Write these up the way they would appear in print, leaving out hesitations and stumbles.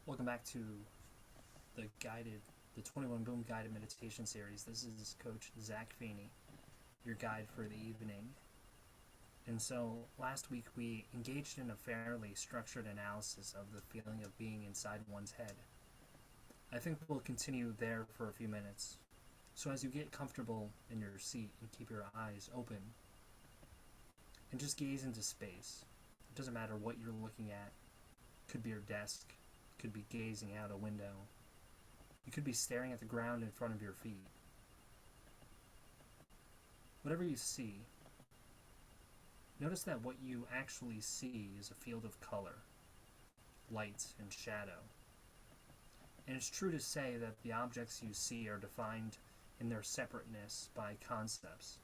Welcome back to the 21 Boom guided meditation series. This is Coach Zach Feeney, your guide for the evening. And so last week we engaged in a fairly structured analysis of the feeling of being inside one's head. I think we'll continue there for a few minutes. So as you get comfortable in your seat and keep your eyes open and just gaze into space. It doesn't matter what you're looking at. It could be your desk. Could be gazing out a window. You could be staring at the ground in front of your feet. Whatever you see, notice that what you actually see is a field of color, light, and shadow. And it's true to say that the objects you see are defined in their separateness by concepts.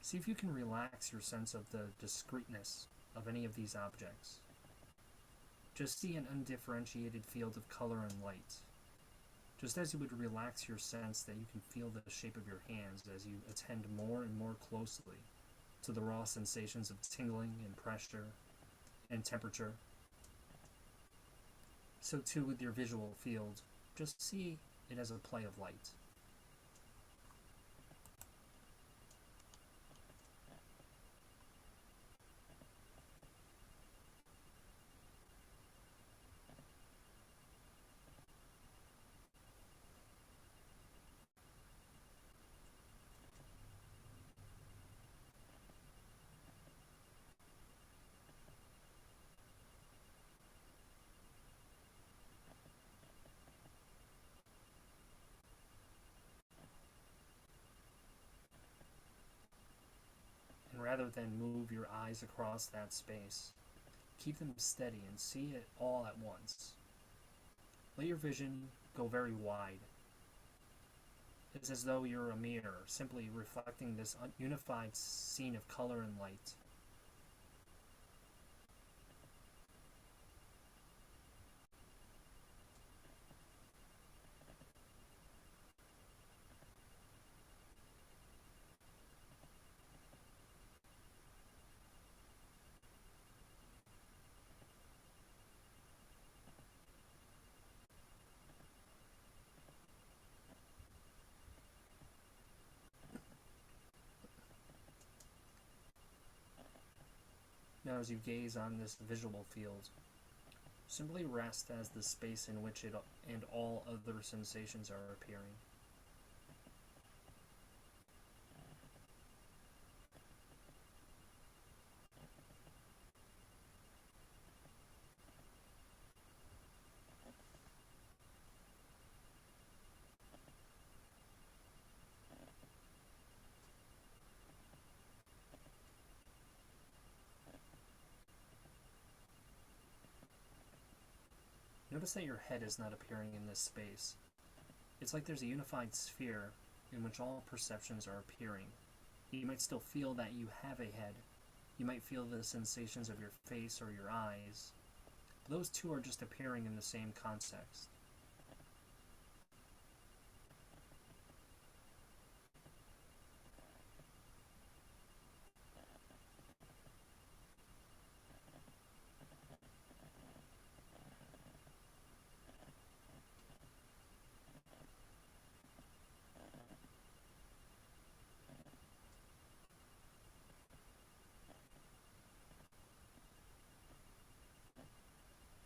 See if you can relax your sense of the discreteness of any of these objects. Just see an undifferentiated field of color and light, just as you would relax your sense that you can feel the shape of your hands as you attend more and more closely to the raw sensations of tingling and pressure and temperature. So too with your visual field, just see it as a play of light. And rather than move your eyes across that space, keep them steady and see it all at once. Let your vision go very wide. It's as though you're a mirror, simply reflecting this unified scene of color and light. Now as you gaze on this visual field, simply rest as the space in which it and all other sensations are appearing. Notice that your head is not appearing in this space. It's like there's a unified sphere in which all perceptions are appearing. You might still feel that you have a head. You might feel the sensations of your face or your eyes. Those two are just appearing in the same context.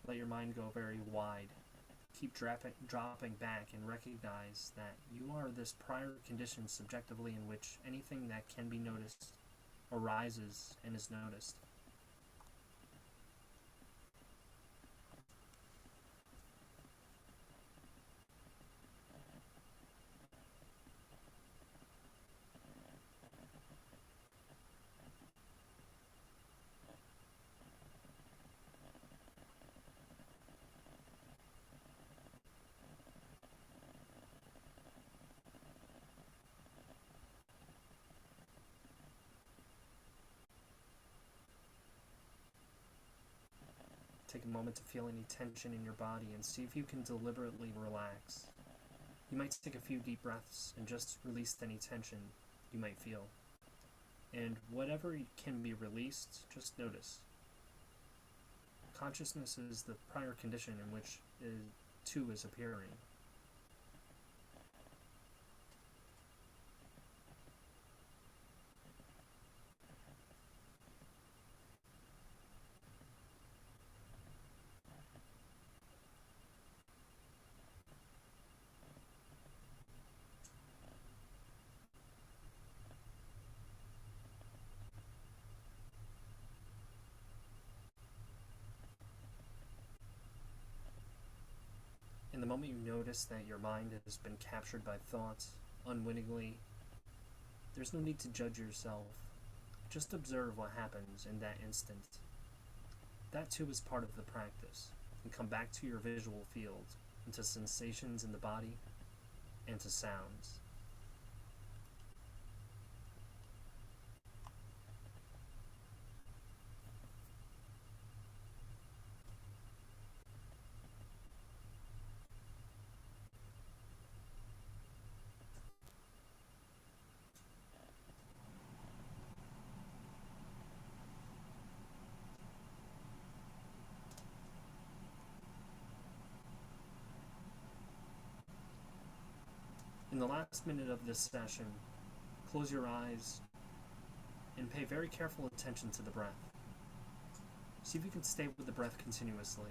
Let your mind go very wide. Keep dropping back and recognize that you are this prior condition subjectively in which anything that can be noticed arises and is noticed. Take a moment to feel any tension in your body and see if you can deliberately relax. You might take a few deep breaths and just release any tension you might feel. And whatever can be released, just notice. Consciousness is the prior condition in which two is appearing. In the moment you notice that your mind has been captured by thoughts unwittingly, there's no need to judge yourself. Just observe what happens in that instant. That too is part of the practice, and come back to your visual field, and to sensations in the body, and to sounds. In the last minute of this session, close your eyes and pay very careful attention to the breath. See if you can stay with the breath continuously.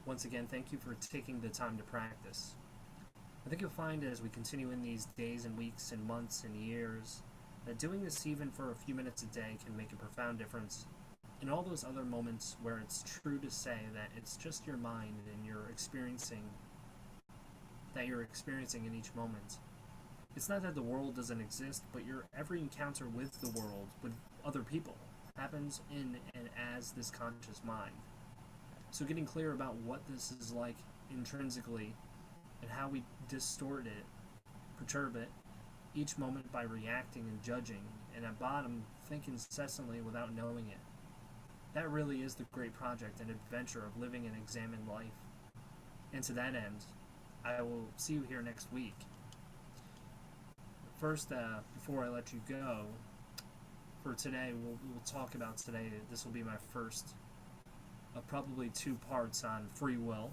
Once again, thank you for taking the time to practice. I think you'll find as we continue in these days and weeks and months and years that doing this even for a few minutes a day can make a profound difference in all those other moments where it's true to say that it's just your mind and you're experiencing in each moment. It's not that the world doesn't exist, but your every encounter with the world, with other people, happens in and as this conscious mind. So getting clear about what this is like intrinsically and how we distort it, perturb it, each moment by reacting and judging, and at bottom, think incessantly without knowing it. That really is the great project and adventure of living an examined life. And to that end, I will see you here next week. First, before I let you go, for today, we'll talk about today. This will be my first of probably 2 parts on free will.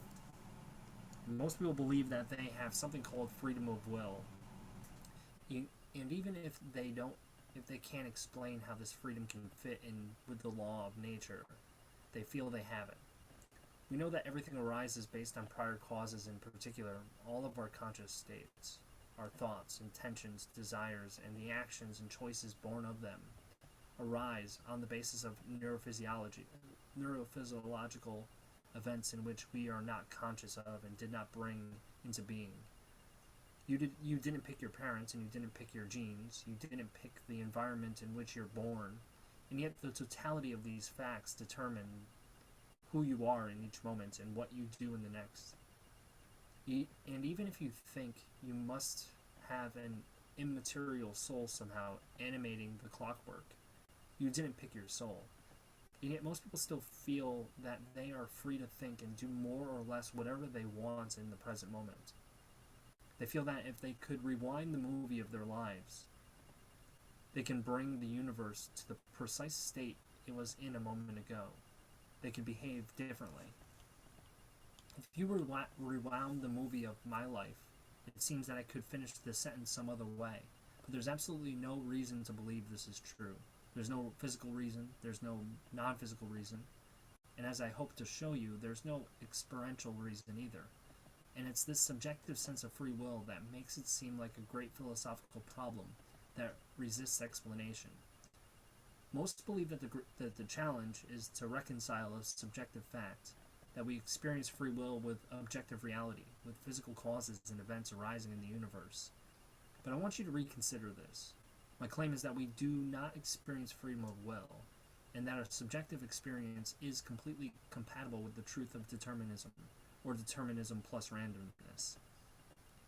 Most people believe that they have something called freedom of will. And even if they can't explain how this freedom can fit in with the law of nature, they feel they have it. We know that everything arises based on prior causes, in particular, all of our conscious states, our thoughts, intentions, desires, and the actions and choices born of them arise on the basis of neurophysiological events in which we are not conscious of and did not bring into being. You didn't pick your parents, and you didn't pick your genes. You didn't pick the environment in which you're born, and yet the totality of these facts determine who you are in each moment and what you do in the next. And even if you think you must have an immaterial soul somehow animating the clockwork, you didn't pick your soul. And yet most people still feel that they are free to think and do more or less whatever they want in the present moment. They feel that if they could rewind the movie of their lives, they can bring the universe to the precise state it was in a moment ago. They could behave differently. If you rewound the movie of my life, it seems that I could finish the sentence some other way, but there's absolutely no reason to believe this is true. There's no physical reason, there's no non-physical reason, and as I hope to show you, there's no experiential reason either. And it's this subjective sense of free will that makes it seem like a great philosophical problem that resists explanation. Most believe that the challenge is to reconcile a subjective fact, that we experience free will with objective reality, with physical causes and events arising in the universe. But I want you to reconsider this. My claim is that we do not experience freedom of will, and that our subjective experience is completely compatible with the truth of determinism, or determinism plus randomness.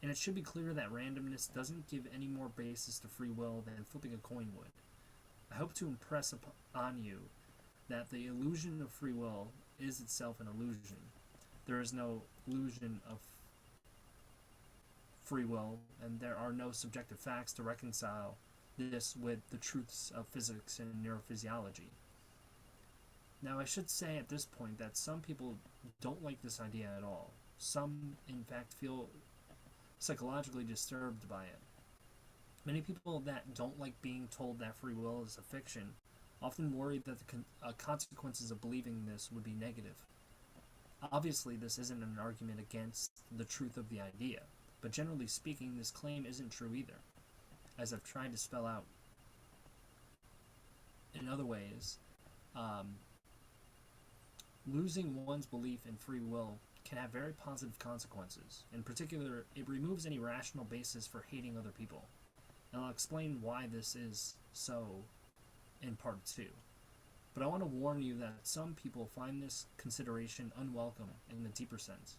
And it should be clear that randomness doesn't give any more basis to free will than flipping a coin would. I hope to impress upon you that the illusion of free will is itself an illusion. There is no illusion of free will, and there are no subjective facts to reconcile this with the truths of physics and neurophysiology. Now, I should say at this point that some people don't like this idea at all. Some, in fact, feel psychologically disturbed by it. Many people that don't like being told that free will is a fiction often worry that the consequences of believing this would be negative. Obviously, this isn't an argument against the truth of the idea, but generally speaking, this claim isn't true either, as I've tried to spell out in other ways. Losing one's belief in free will can have very positive consequences. In particular, it removes any rational basis for hating other people. And I'll explain why this is so in part 2. But I want to warn you that some people find this consideration unwelcome in a deeper sense,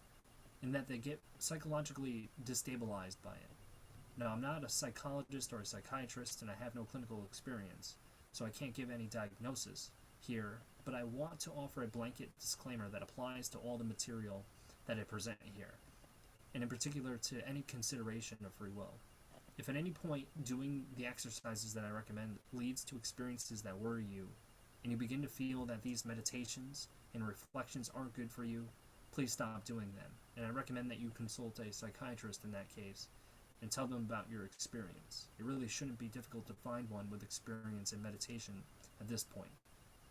in that they get psychologically destabilized by it. Now, I'm not a psychologist or a psychiatrist, and I have no clinical experience, so I can't give any diagnosis here, but I want to offer a blanket disclaimer that applies to all the material that I present here, and in particular to any consideration of free will. If at any point doing the exercises that I recommend leads to experiences that worry you, and you begin to feel that these meditations and reflections aren't good for you, please stop doing them, and I recommend that you consult a psychiatrist in that case and tell them about your experience. It really shouldn't be difficult to find one with experience in meditation at this point.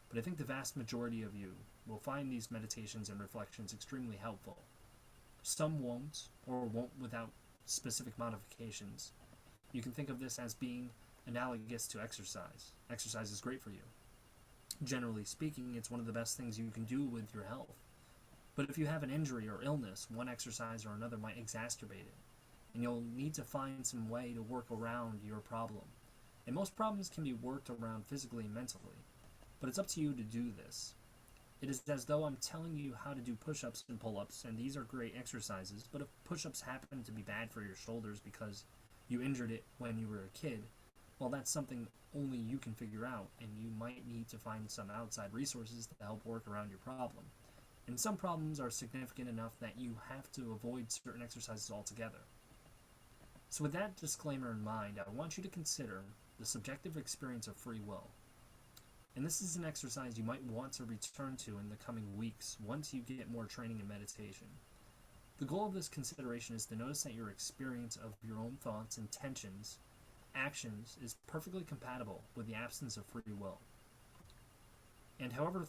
But I think the vast majority of you will find these meditations and reflections extremely helpful. Some won't, or won't without specific modifications. You can think of this as being analogous to exercise. Exercise is great for you. Generally speaking, it's one of the best things you can do with your health. But if you have an injury or illness, one exercise or another might exacerbate it, and you'll need to find some way to work around your problem. And most problems can be worked around physically and mentally, but it's up to you to do this. It is as though I'm telling you how to do push-ups and pull-ups, and these are great exercises, but if push-ups happen to be bad for your shoulders because you injured it when you were a kid, well, that's something only you can figure out, and you might need to find some outside resources to help work around your problem. And some problems are significant enough that you have to avoid certain exercises altogether. So with that disclaimer in mind, I want you to consider the subjective experience of free will. And this is an exercise you might want to return to in the coming weeks once you get more training in meditation. The goal of this consideration is to notice that your experience of your own thoughts, intentions, actions is perfectly compatible with the absence of free will. And however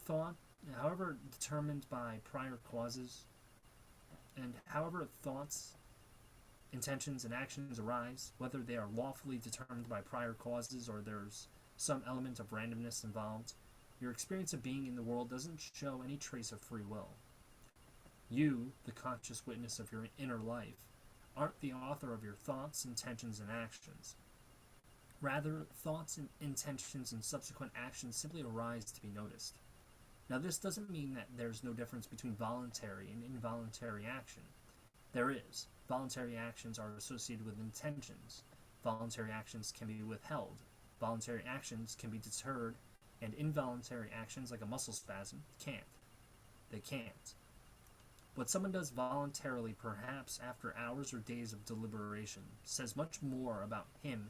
determined by prior causes, and however thoughts, intentions, and actions arise, whether they are lawfully determined by prior causes or there's some element of randomness involved, your experience of being in the world doesn't show any trace of free will. You, the conscious witness of your inner life, aren't the author of your thoughts, intentions, and actions. Rather, thoughts and intentions and subsequent actions simply arise to be noticed. Now, this doesn't mean that there's no difference between voluntary and involuntary action. There is. Voluntary actions are associated with intentions. Voluntary actions can be withheld. Voluntary actions can be deterred, and involuntary actions, like a muscle spasm, can't. They can't. What someone does voluntarily, perhaps after hours or days of deliberation, says much more about him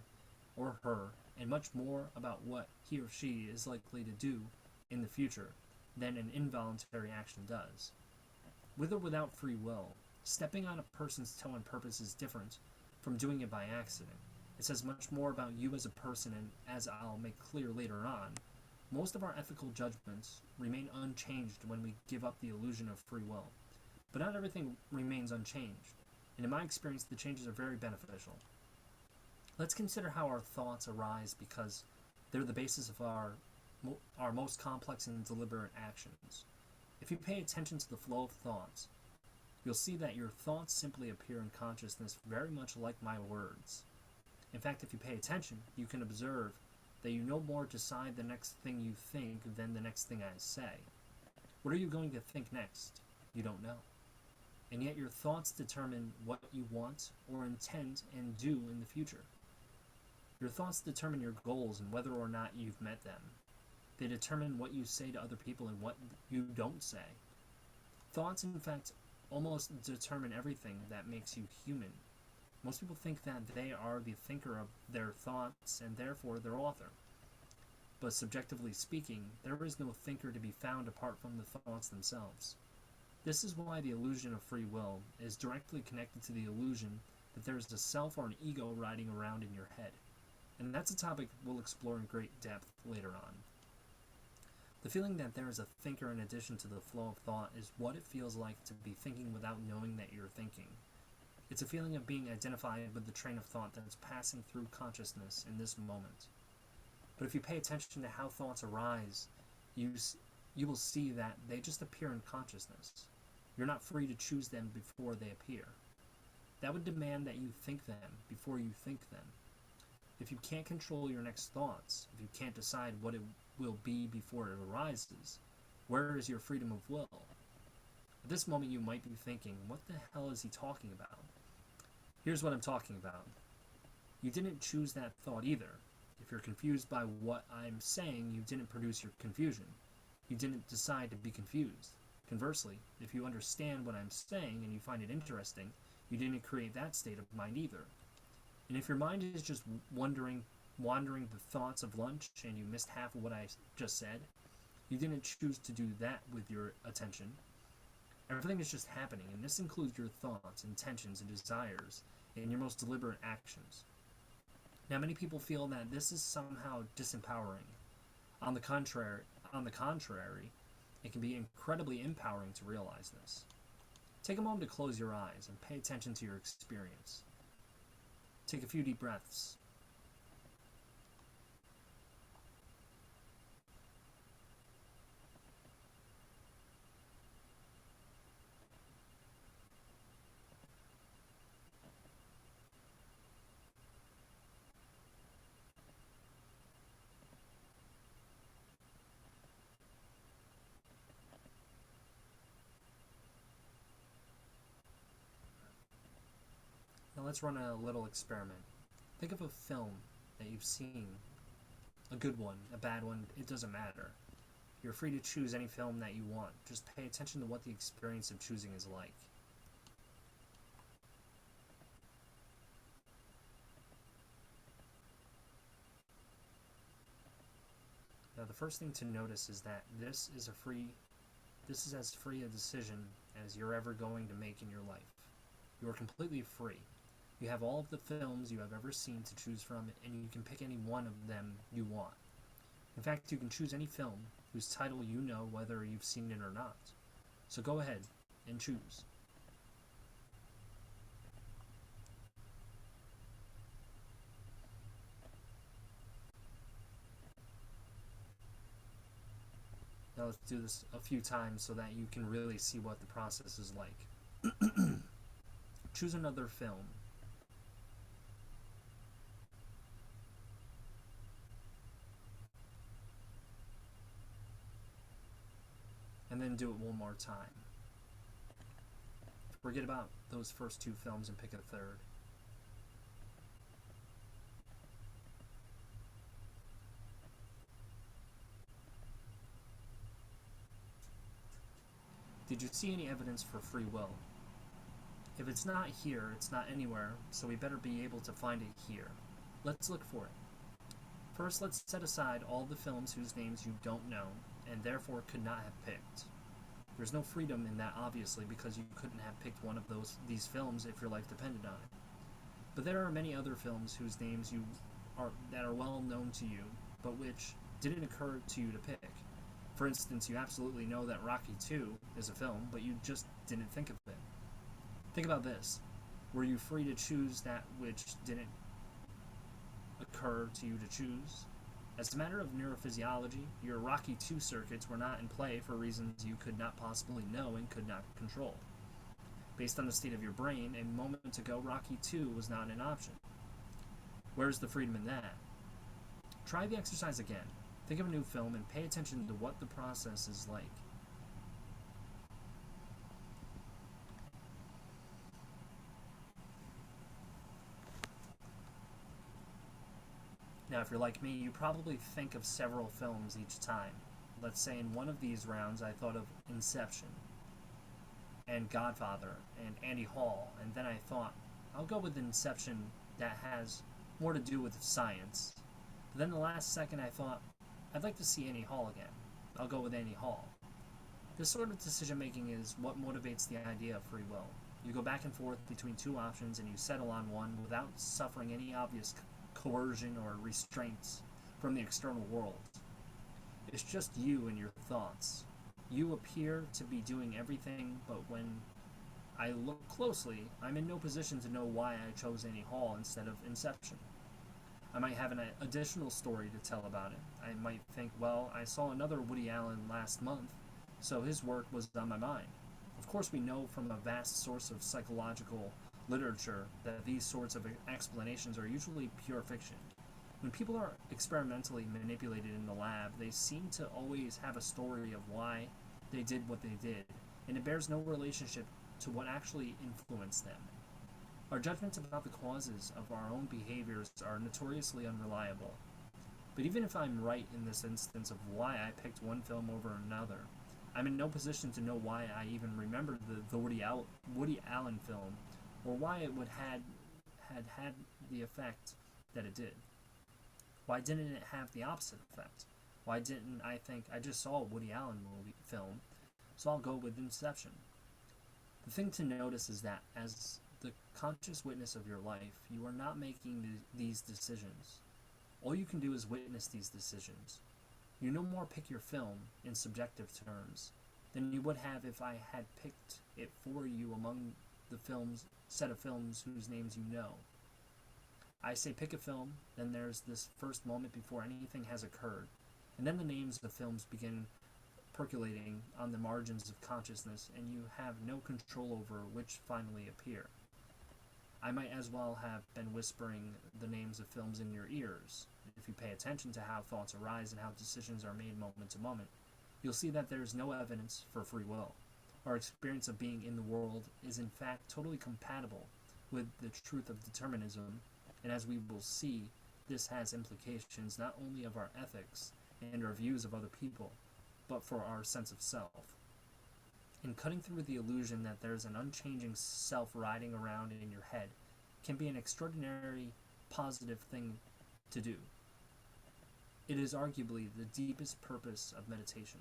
or her, and much more about what he or she is likely to do in the future than an involuntary action does. With or without free will, stepping on a person's toe on purpose is different from doing it by accident. It says much more about you as a person, and as I'll make clear later on, most of our ethical judgments remain unchanged when we give up the illusion of free will. But not everything remains unchanged, and in my experience, the changes are very beneficial. Let's consider how our thoughts arise, because they're the basis of our most complex and deliberate actions. If you pay attention to the flow of thoughts, you'll see that your thoughts simply appear in consciousness very much like my words. In fact, if you pay attention, you can observe that you no more decide the next thing you think than the next thing I say. What are you going to think next? You don't know. And yet your thoughts determine what you want or intend and do in the future. Your thoughts determine your goals and whether or not you've met them. They determine what you say to other people and what you don't say. Thoughts, in fact, almost determine everything that makes you human. Most people think that they are the thinker of their thoughts and therefore their author. But subjectively speaking, there is no thinker to be found apart from the thoughts themselves. This is why the illusion of free will is directly connected to the illusion that there is a self or an ego riding around in your head. And that's a topic we'll explore in great depth later on. The feeling that there is a thinker in addition to the flow of thought is what it feels like to be thinking without knowing that you're thinking. It's a feeling of being identified with the train of thought that's passing through consciousness in this moment. But if you pay attention to how thoughts arise, you will see that they just appear in consciousness. You're not free to choose them before they appear. That would demand that you think them before you think them. If you can't control your next thoughts, if you can't decide what it will be before it arises, where is your freedom of will? At this moment you might be thinking, what the hell is he talking about? Here's what I'm talking about. You didn't choose that thought either. If you're confused by what I'm saying, you didn't produce your confusion. You didn't decide to be confused. Conversely, if you understand what I'm saying and you find it interesting, you didn't create that state of mind either. And if your mind is just wandering the thoughts of lunch and you missed half of what I just said, you didn't choose to do that with your attention. Everything is just happening, and this includes your thoughts, intentions, and desires, and your most deliberate actions. Now, many people feel that this is somehow disempowering. On the contrary, it can be incredibly empowering to realize this. Take a moment to close your eyes and pay attention to your experience. Take a few deep breaths. Now let's run a little experiment. Think of a film that you've seen. A good one, a bad one, it doesn't matter. You're free to choose any film that you want. Just pay attention to what the experience of choosing is like. Now the first thing to notice is that this is as free a decision as you're ever going to make in your life. You are completely free. You have all of the films you have ever seen to choose from, and you can pick any one of them you want. In fact, you can choose any film whose title you know whether you've seen it or not. So go ahead and choose. Now let's do this a few times so that you can really see what the process is like. Choose another film. And then do it one more time. Forget about those first two films and pick a third. Did you see any evidence for free will? If it's not here, it's not anywhere, so we better be able to find it here. Let's look for it. First, let's set aside all the films whose names you don't know, and therefore could not have picked. There's no freedom in that, obviously, because you couldn't have picked one of these films if your life depended on it. But there are many other films whose names that are well known to you, but which didn't occur to you to pick. For instance, you absolutely know that Rocky II is a film, but you just didn't think of it. Think about this. Were you free to choose that which didn't occur to you to choose? As a matter of neurophysiology, your Rocky II circuits were not in play for reasons you could not possibly know and could not control. Based on the state of your brain, a moment ago, Rocky II was not an option. Where's the freedom in that? Try the exercise again. Think of a new film and pay attention to what the process is like. Now, if you're like me, you probably think of several films each time. Let's say in one of these rounds I thought of Inception, and Godfather, and Annie Hall, and then I thought, I'll go with Inception that has more to do with science. But then the last second I thought, I'd like to see Annie Hall again. I'll go with Annie Hall. This sort of decision making is what motivates the idea of free will. You go back and forth between two options and you settle on one without suffering any obvious coercion or restraints from the external world. It's just you and your thoughts. You appear to be doing everything, but when I look closely, I'm in no position to know why I chose Annie Hall instead of Inception. I might have an additional story to tell about it. I might think, well, I saw another Woody Allen last month, so his work was on my mind. Of course, we know from a vast source of psychological literature that these sorts of explanations are usually pure fiction. When people are experimentally manipulated in the lab, they seem to always have a story of why they did what they did, and it bears no relationship to what actually influenced them. Our judgments about the causes of our own behaviors are notoriously unreliable. But even if I'm right in this instance of why I picked one film over another, I'm in no position to know why I even remembered the Woody Allen film, or why it would had the effect that it did. Why didn't it have the opposite effect? Why didn't I think I just saw a Woody Allen film, so I'll go with Inception? The thing to notice is that as the conscious witness of your life, you are not making these decisions. All you can do is witness these decisions. You no more pick your film in subjective terms than you would have if I had picked it for you among the set of films whose names you know. I say pick a film, then there's this first moment before anything has occurred, and then the names of the films begin percolating on the margins of consciousness, and you have no control over which finally appear. I might as well have been whispering the names of films in your ears. If you pay attention to how thoughts arise and how decisions are made moment to moment, you'll see that there is no evidence for free will. Our experience of being in the world is in fact totally compatible with the truth of determinism, and as we will see, this has implications not only of our ethics and our views of other people, but for our sense of self. And cutting through the illusion that there's an unchanging self riding around in your head can be an extraordinary positive thing to do. It is arguably the deepest purpose of meditation.